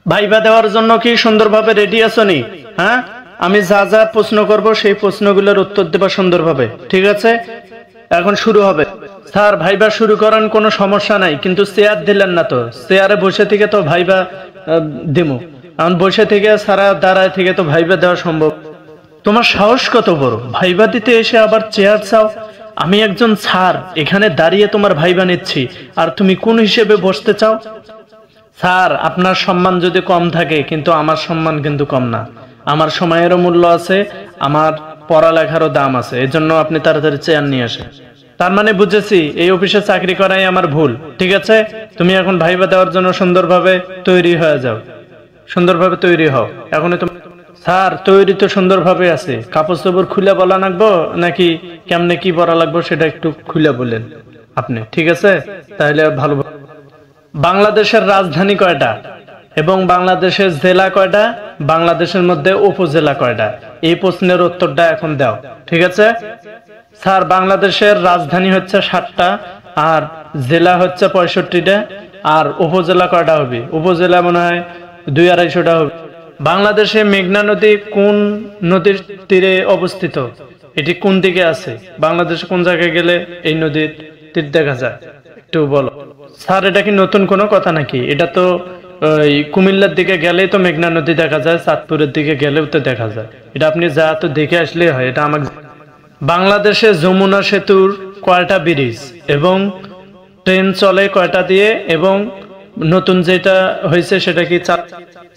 Viva দেওয়ার জন্য কি সুন্দরভাবে রেডি আছো নি? হ্যাঁ, আমি যা যা প্রশ্ন করব সেই প্রশ্নগুলোর উত্তর দেবা সুন্দরভাবে, ঠিক আছে? এখন শুরু হবে। স্যার, ভাইবা শুরু করেন, কোনো সমস্যা নাই, কিন্তু চেয়ার দিলেন না তো। চেয়ারে বসে থেকে তো ভাইবা দিমু, এখন বসে থেকে সারা দাঁড়ায় থেকে তো ভাইবা দেওয়া সম্ভব? তোমার সাহস কত বড়, ভাইবা দিতে এসে আবার চেয়ার চাও? আমি একজন স্যার, এখানে দাঁড়িয়ে তোমার ভাইবা নিচ্ছি, আর তুমি কোন হিসেবে বসতে চাও? স্যার, আপনার সম্মান যদি কম থাকে, কিন্তু আমার সম্মান কিন্তু কম না। আমার সময়েরও মূল্য আছে, আমার পড়ালেখারও দাম আছে, এজন্য আপনি তাড়াতাড়ি চেয়ার নিয়ে আসেন। তার মানে বুঝেছি এই অফিসে চাকরি করাই আমার ভুল, ঠিক আছে? তুমি এখন ভাইবা দেওয়ার জন্য সুন্দরভাবে তৈরি হয়ে যাও, সুন্দরভাবে তৈরি হও এখনই তুমি। স্যার, তৈরি তো সুন্দরভাবে আছে, কাপড় চোপড় খুলে বলা লাগবো নাকি কেমনে কি পরা লাগবো সেটা একটু খুলে বলেন আপনি, ঠিক আছে? তাহলে ভালো। বাংলাদেশের রাজধানী কয়টা এবং বাংলাদেশের জেলা কয়টা, বাংলাদেশের মধ্যে উপজেলা কয়টা? এই প্রশ্নের উত্তরটা এখন দাও, ঠিক আছে? স্যার, বাংলাদেশের রাজধানী হচ্ছে 7টা, আর জেলা হচ্ছে 65টা, আর উপজেলা কয়টা হবে? উপজেলা মনে হয় 200-250টা হবে। বাংলাদেশে মেঘনা নদী কোন নদীর তীরে অবস্থিত? এটি কোন দিকে আছে? বাংলাদেশে কোন জায়গায় গেলে এই নদীর তীর দেখা যায়, একটু বলো। স্যার, এটা কি নতুন কোনো কথা নাকি? এটা তো ওই কুমিল্লার দিকে গেলেই তো মেঘনা নদী দেখা যায়, চাঁদপুরের দিকে গেলেও তো দেখা যায়। এটা আপনি যা তো দেখে আসলেই হয়, এটা আমাকে। বাংলাদেশে যমুনা সেতুর কয়টা ব্রিজ এবং ট্রেন চলে কয়টা দিয়ে, এবং নতুন যেটা হয়েছে সেটা কি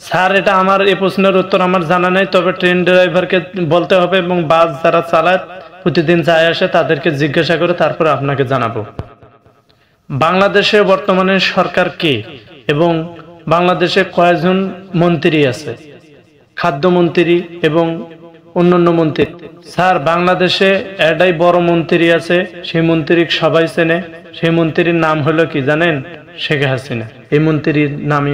স্যার, এটা আমার এই প্রশ্নের উত্তর আমার জানা নেই, তবে ট্রেন ড্রাইভারকে বলতে হবে এবং বাস যারা চালায় প্রতিদিন যায় আসে তাদেরকে জিজ্ঞাসা করে তারপর আপনাকে জানাবো। বাংলাদেশে বর্তমানে সরকার কে এবং বাংলাদেশে কয়জন মন্ত্রী আছে? খাদ্যমন্ত্রী এবং অন্যান্য মন্ত্রী। স্যার, বাংলাদেশে একটাই বড় মন্ত্রী আছে, সেই মন্ত্রী সবাই চেনে, সেই মন্ত্রীর নাম হলো কি জানেন? শেখ হাসিনা। এই মন্ত্রীর নামই